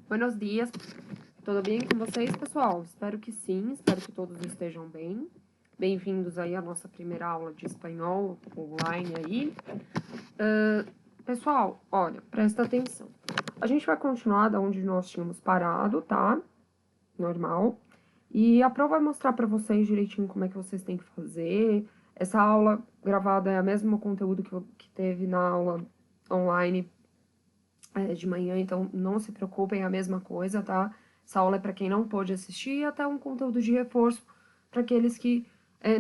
Buenos dias, tudo bem com vocês, pessoal? Espero que sim, espero que todos estejam bem. Bem-vindos aí à nossa primeira aula de espanhol online aí. Pessoal, olha, presta atenção. A gente vai continuar da onde nós tínhamos parado, tá? Normal. E a prova vai mostrar para vocês direitinho como é que vocês têm que fazer. Essa aula gravada é o mesmo conteúdo que teve na aula online de manhã, então não se preocupem, é a mesma coisa, tá? Essa aula é para quem não pôde assistir e até um conteúdo de reforço para aqueles que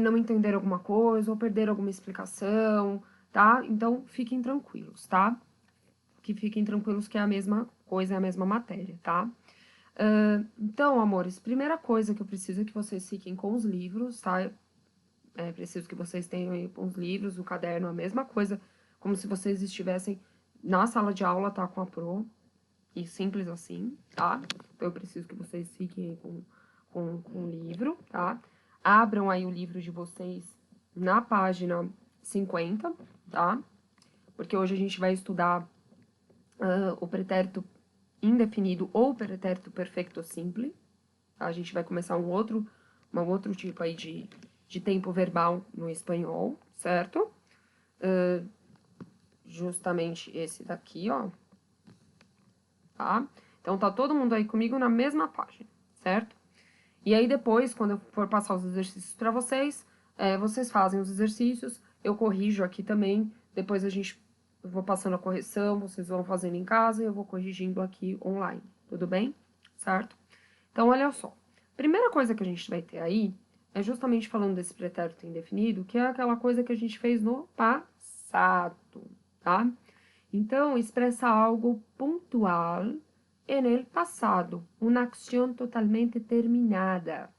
não entenderam alguma coisa ou perderam alguma explicação, tá? Então fiquem tranquilos, tá? Que fiquem tranquilos que é a mesma coisa, é a mesma matéria, tá? Então, amores, primeira coisa que eu preciso é que vocês fiquem com os livros, tá? Preciso que vocês tenham aí os livros, o caderno, a mesma coisa, como se vocês estivessem na sala de aula, tá? Com a Pro. E simples assim, tá? Então, eu preciso que vocês fiquem com o livro, tá? Abram aí o livro de vocês na página 50, tá? Porque hoje a gente vai estudar o pretérito indefinido ou pretérito perfeito simples. Tá? A gente vai começar um outro tipo aí de tempo verbal no espanhol, certo? Justamente esse daqui, ó. Tá? Então, tá todo mundo aí comigo na mesma página, certo? E aí, depois, quando eu for passar os exercícios para vocês, vocês fazem os exercícios, eu corrijo aqui também, depois eu vou passando a correção, vocês vão fazendo em casa e eu vou corrigindo aqui online, tudo bem? Certo? Então, olha só. Primeira coisa que a gente vai ter aí é justamente falando desse pretérito indefinido, que é aquela coisa que a gente fez no passado, tá? Então, expressa algo pontual en el pasado, una acción totalmente terminada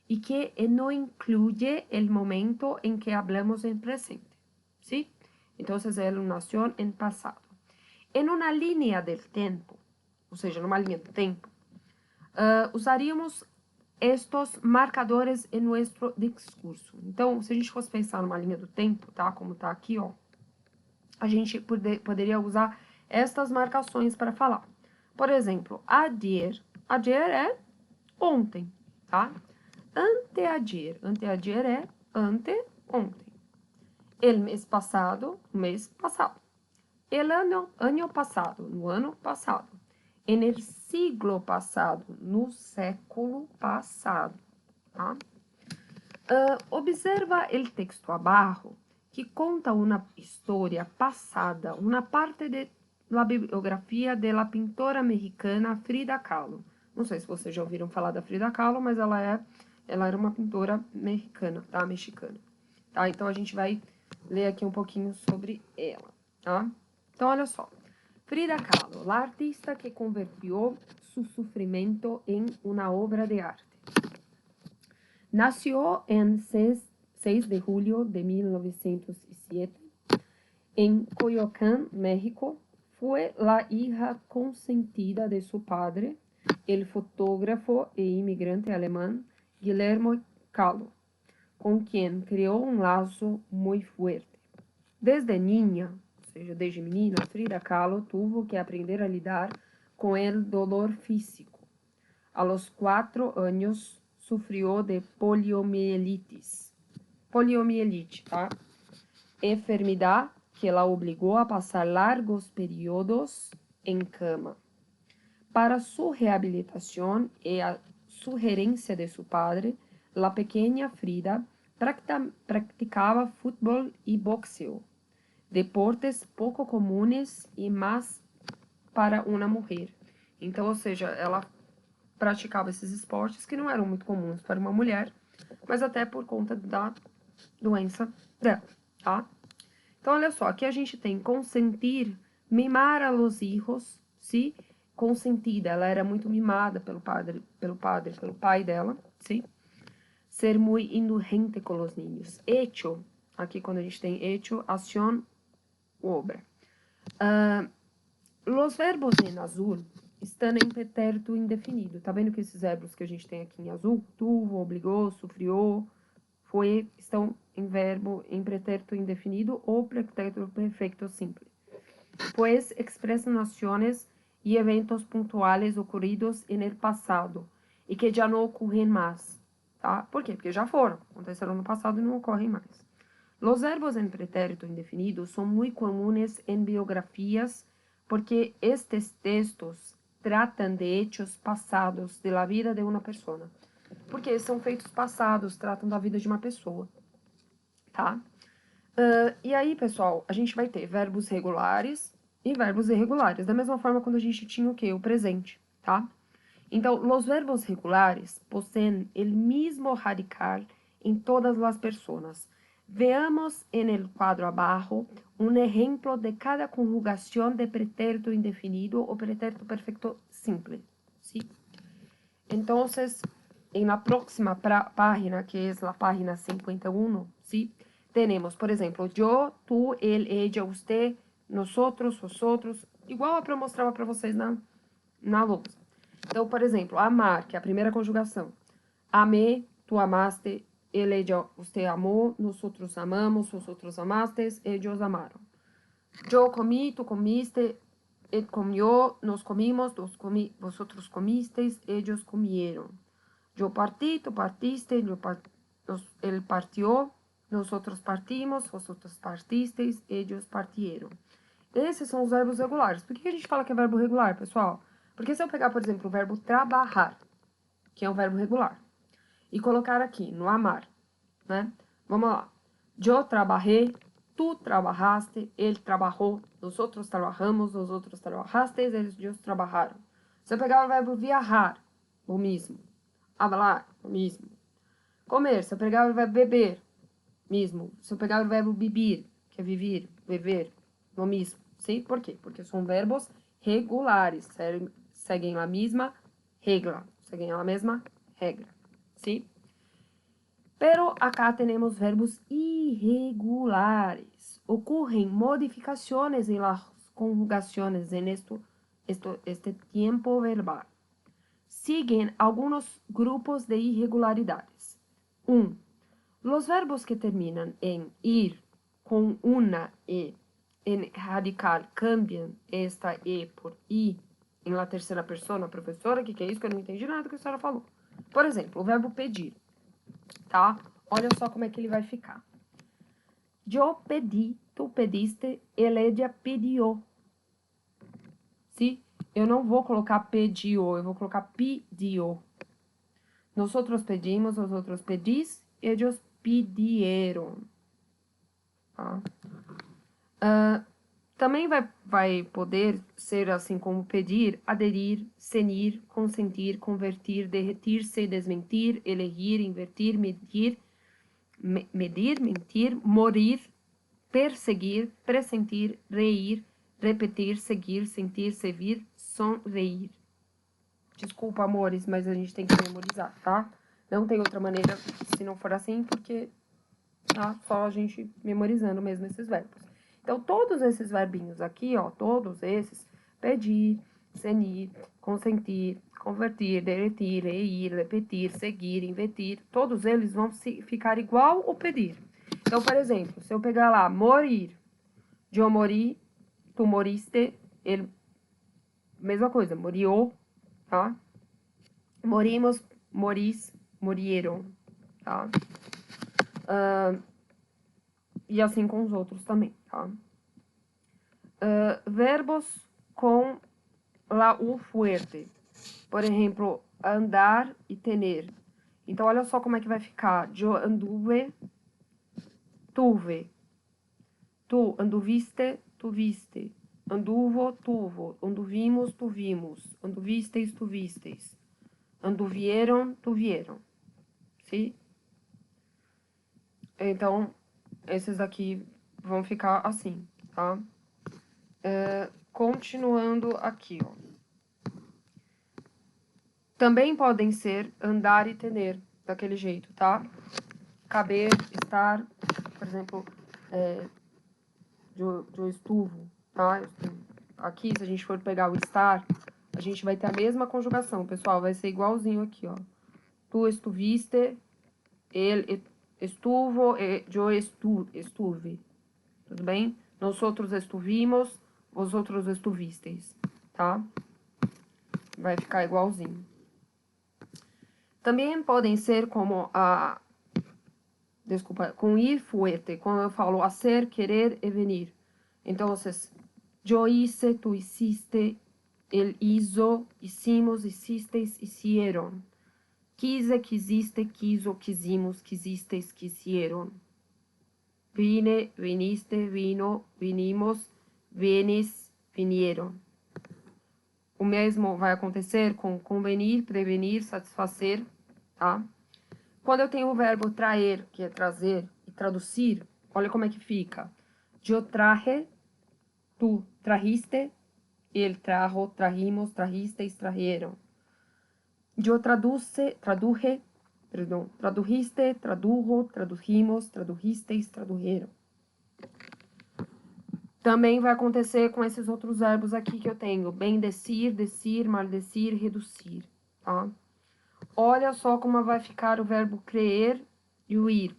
y que no incluye el momento en que hablamos en presente, ¿sí? Entonces, es una acción en pasado. En una línea del tiempo, ou seja, numa linha do tempo, usaríamos estes marcadores em nosso discurso. Então, se a gente fosse pensar numa linha do tempo, tá? Como tá aqui, ó, a gente poderia usar estas marcações para falar. Por exemplo, ayer. Ayer é ontem, tá? Anteayer. Anteayer é ontem. El mês passado, mês passado. El ano passado, no ano passado. En el siglo passado, no século passado, tá? Observa el texto abaixo, que conta uma história passada, uma parte da biografia da pintora mexicana Frida Kahlo. Não sei se vocês já ouviram falar da Frida Kahlo, mas ela era uma pintora mexicana, tá? Mexicana. Tá? Então, a gente vai ler aqui um pouquinho sobre ela, tá? Então, olha só. Frida Kahlo, la artista que convirtió su sufrimiento en una obra de arte. Nació en 6 de julio de 1907 en Coyoacán, México. Fue la hija consentida de su padre, el fotógrafo e inmigrante alemán Guillermo Kahlo, con quien creó un lazo muy fuerte. Desde niña, ou seja, desde menina, Frida Kahlo tuvo que aprender a lidar com el dolor físico. A los 4 años sufrió de poliomielitis. Poliomielite, tá? Enfermidad que la obligó a pasar largos periodos en cama. Para su rehabilitación y a sugerencia de su padre, la pequeña Frida practicaba fútbol y boxeo, deportes pouco comunes e mais para uma mulher. Então, ou seja, ela praticava esses esportes que não eram muito comuns para uma mulher, mas até por conta da doença dela, tá? Então, olha só, aqui a gente tem consentir, mimar a los hijos, sim? Consentida, ela era muito mimada pelo pai dela, sim? Ser muy indulgente com os niños. Hecho, aqui quando a gente tem hecho, acción, obra. Los verbos em azul estão em pretérito indefinido. Tá vendo que esses verbos que a gente tem aqui em azul, tuvo, obligou, sufrió, foi, estão em verbo em pretérito indefinido ou pretérito perfeito simples. Pues expresan acciones e eventos pontuais ocorridos no passado e que já não ocorrem mais, tá? Por quê? Porque já foram, aconteceram no passado e não ocorrem mais. Los verbos en pretérito indefinido son muy comunes en biografías porque estes textos tratan de hechos pasados de la vida de una persona. Porque são feitos passados, tratam da vida de uma pessoa, tá? E aí, pessoal, a gente vai ter verbos regulares e verbos irregulares. Da mesma forma quando a gente tinha o quê? O presente, tá? Então, los verbos regulares poseen el mismo radical en todas las personas. Veamos en el cuadro abajo un ejemplo de cada conjugación de pretérito indefinido o pretérito perfecto simple, ¿sí? Entonces, en la próxima página, que es la página 51, ¿sí? Tenemos, por ejemplo, yo, tú, él, ella, usted, nosotros, vosotros, igual eu mostrava para vocês na lousa. Então, por exemplo, amar, que é a primeira conjugação. Amé, tu amaste, ele, ella, usted amou, nosotros amamos, vosotros amastes, ellos amaram. Yo comí, tu comiste, él comió, nos comimos, vosotros comisteis, ellos comieron. Yo partí, tú partiste, él partió, nosotros partimos, vosotros partisteis, ellos partieron. Esses são os verbos regulares. Por que a gente fala que é verbo regular, pessoal? Porque se eu pegar, por exemplo, o verbo trabalhar, que é um verbo regular, e colocar aqui no amar, né? Vamos lá. Yo trabajé, tú trabajaste, él trabajó, nosotros trabajamos, vosotros trabajasteis, ellos trabajaram. Se eu pegar o verbo viajar, o mesmo. Hablar, o mesmo. Comer, se eu pegar o verbo beber, mesmo. Se eu pegar o verbo beber, que é viver, beber, o mesmo. Sim? Por quê? Porque são verbos regulares, seguem a mesma regra, seguem a mesma regra. Sim? Pero acá tenemos verbos irregulares. Ocurren modificaciones en las conjugaciones en este tiempo verbal. Siguen algunos grupos de irregularidades. 1. Los verbos que terminan en ir con una E en radical cambian esta E por I em la terceira persona. Professora, o que é isso? Que eu não entendi nada do que a senhora falou. Por exemplo, o verbo pedir. Tá? Olha só como é que ele vai ficar. Yo pedi, tu pediste, ella pediu. Sim? Eu não vou colocar pediu, eu vou colocar pediu. Nosotros pedimos, vosotros pedís, ellos pidieron. Tá? Também vai poder ser assim como pedir, aderir, cenir, consentir, convertir, derretir-se, desmentir, elegir, invertir, medir, mentir, morir, perseguir, pressentir, reír, repetir, seguir, sentir, servir, sonreír. Desculpa, amores, mas a gente tem que memorizar, tá? Não tem outra maneira se não for assim, porque tá só a gente memorizando mesmo esses verbos. Então, todos esses verbinhos aqui, ó, todos esses, pedir, cenir, consentir, convertir, derretir, reír, repetir, seguir, invertir, todos eles vão ficar igual o pedir. Então, por exemplo, se eu pegar lá, morir, eu mori, tu moriste, ele, mesma coisa, moriu, tá? Morimos, moris, morieron, tá? E assim com os outros também, tá? Verbos com la U fuerte. Por exemplo, andar e tener. Então, olha só como é que vai ficar. Eu anduve, tuve. Tu anduviste, tuviste. Anduvo, tuvo. Anduvimos, tuvimos. Anduvisteis, tuvisteis. Anduvieron, tuvieron. Sim? Então, esses daqui vão ficar assim, tá? Continuando aqui, ó. Também podem ser andar e tener, daquele jeito, tá? Caber, estar, por exemplo, eu estuvo, tá? Aqui, se a gente for pegar o estar, a gente vai ter a mesma conjugação, pessoal. Vai ser igualzinho aqui, ó. Tu estuviste, ele estuvo, eu estuve. Tudo bem? Nós outros estuvimos, vosotros estuvisteis, tá? vai ficar igualzinho. Também podem ser como desculpa, com ir fuerte, quando eu falo hacer, querer e venir. Então, yo hice, tú hiciste, él hizo, hicimos, hicisteis, hicieron. Quise, quisiste, quiso, quisimos, quisisteis, quisieron. Vine, viniste, vino, vinimos, vienes, vinieron. O mesmo vai acontecer com convenir, prevenir, satisfazer, tá? Quando eu tenho o verbo traer, que é trazer, e traduzir, olha como é que fica. Yo traje, tú trajiste, él trajo, trajimos, trajisteis, trajeron. Yo traduje, tradujiste, tradujo, tradujimos, tradujisteis, tradujeron. Também vai acontecer com esses outros verbos aqui que eu tenho. Bendecir, decir, maldecir, reduzir, tá? Olha só como vai ficar o verbo crer e o ir.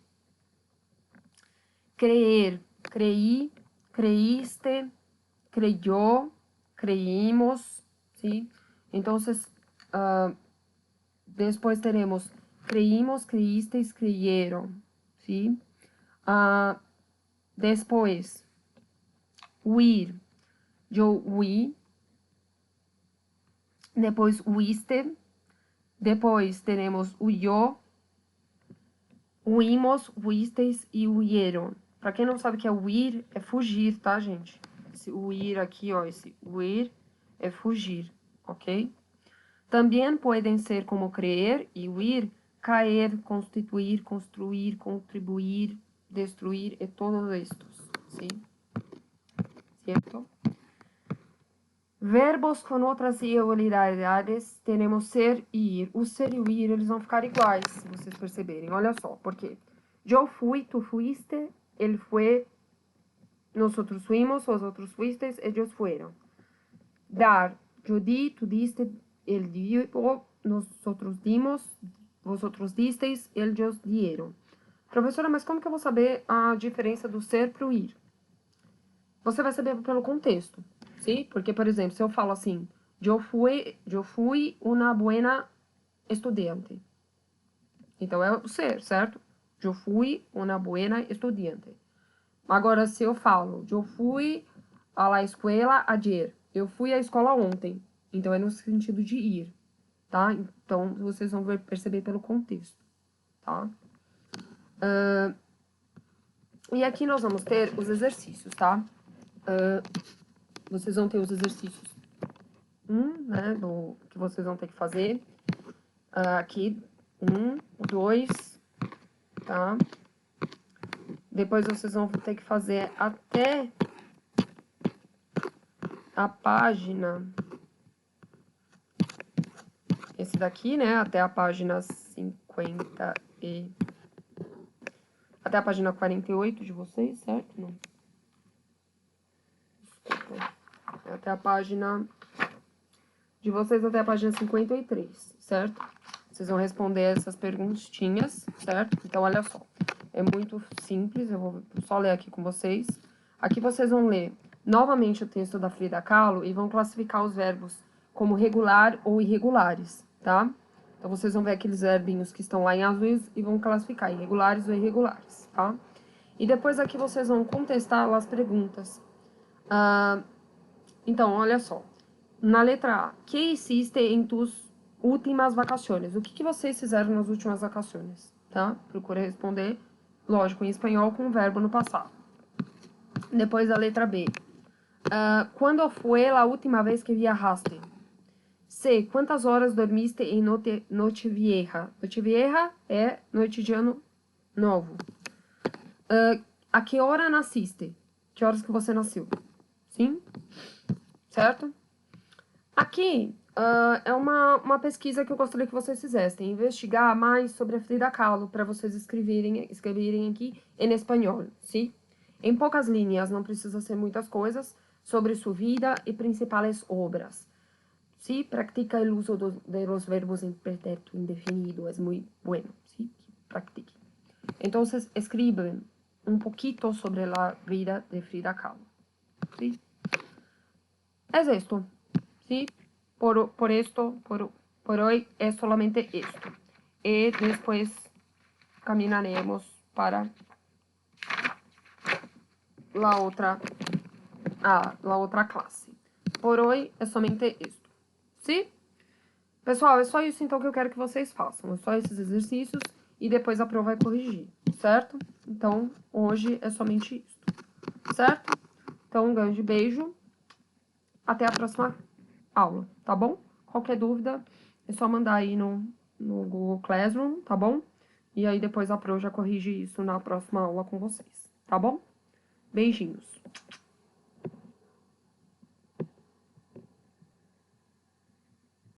Creer, creí, creíste, creyó, creímos, ¿sí? Entonces, después tenemos creímos, creísteis, creyeron, ¿sí? Después, huir, yo huí, depois huiste, depois tenemos huyó, huimos, huisteis e huyeron. Pra quem não sabe o que é huir, é fugir, tá, gente? Esse huir aqui, ó, esse huir é fugir, ok? Também podem ser como creer e huir, caer, constituir, construir, contribuir, destruir e todos estes, sim? Certo? Verbos com outras irregularidades, temos ser e ir. O ser e o ir, eles vão ficar iguais, se vocês perceberem. Olha só, por quê? Eu fui, tu fuiste, ele foi, nosotros fuimos, vosotros fuisteis, ellos fueron. Dar, yo di, tu diste, él dio, nosotros dimos, vosotros disteis, ellos dieron. Professora, mas como que eu vou saber a diferença do ser pro ir? Você vai saber pelo contexto, sim? Porque, por exemplo, se eu falo assim, eu fui uma buena estudiante. Então, é o ser, certo? Eu fui uma buena estudiante. Agora, se eu falo, eu fui à la escuela ayer. Eu fui à escola ontem. Então, é no sentido de ir, tá? Então, vocês vão perceber pelo contexto, tá? E aqui nós vamos ter os exercícios, tá? Vocês vão ter os exercícios né, que vocês vão ter que fazer. Aqui, 2, tá? Depois vocês vão ter que fazer até a página, esse daqui, né, até a página 50 e... até a página 48 de vocês, certo? Não. Desculpa. Até a página de vocês até a página 53, certo? Vocês vão responder essas perguntinhas, certo? Então, olha só. É muito simples, eu vou só ler aqui com vocês. Aqui vocês vão ler novamente o texto da Frida Kahlo e vão classificar os verbos como regular ou irregulares, tá? Então, vocês vão ver aqueles verbinhos que estão lá em azuis e vão classificar irregulares ou irregulares, tá? E depois aqui vocês vão contestar as perguntas. Então, olha só. Na letra A, que hiciste em tus últimas vacaciones? O que vocês fizeram nas últimas vacaciones, tá? Procure responder, lógico, em espanhol com o verbo no passado. Depois a letra B. Quando foi a última vez que viajaste? C. Quantas horas dormiste em noite vieja? Noite vieja é noite de ano novo. A que hora nasciste? Que horas que você nasceu? Sim? Certo? Aqui é uma pesquisa que eu gostaria que vocês fizessem. Investigar mais sobre a Frida Kahlo para vocês escreverem aqui em espanhol, sim? Em poucas linhas, não precisa ser muitas coisas, sobre sua vida e principais obras. Sí, practica el uso de los verbos en pretérito indefinido, es muy bueno, sí, practique. Entonces, escriban un poquito sobre la vida de Frida Kahlo, ¿sí? Es esto, ¿sí? por hoy es solamente esto. Y después caminaremos para la outra classe. Por hoy é somente isso. Sim? Pessoal, é só isso então que eu quero que vocês façam. É só esses exercícios e depois a prova vai corrigir, certo? Então, hoje é somente isso, certo? Então, um grande beijo. Até a próxima aula, tá bom? Qualquer dúvida, é só mandar aí no Google Classroom, tá bom? E aí depois a Pro já corrige isso na próxima aula com vocês, tá bom? Beijinhos.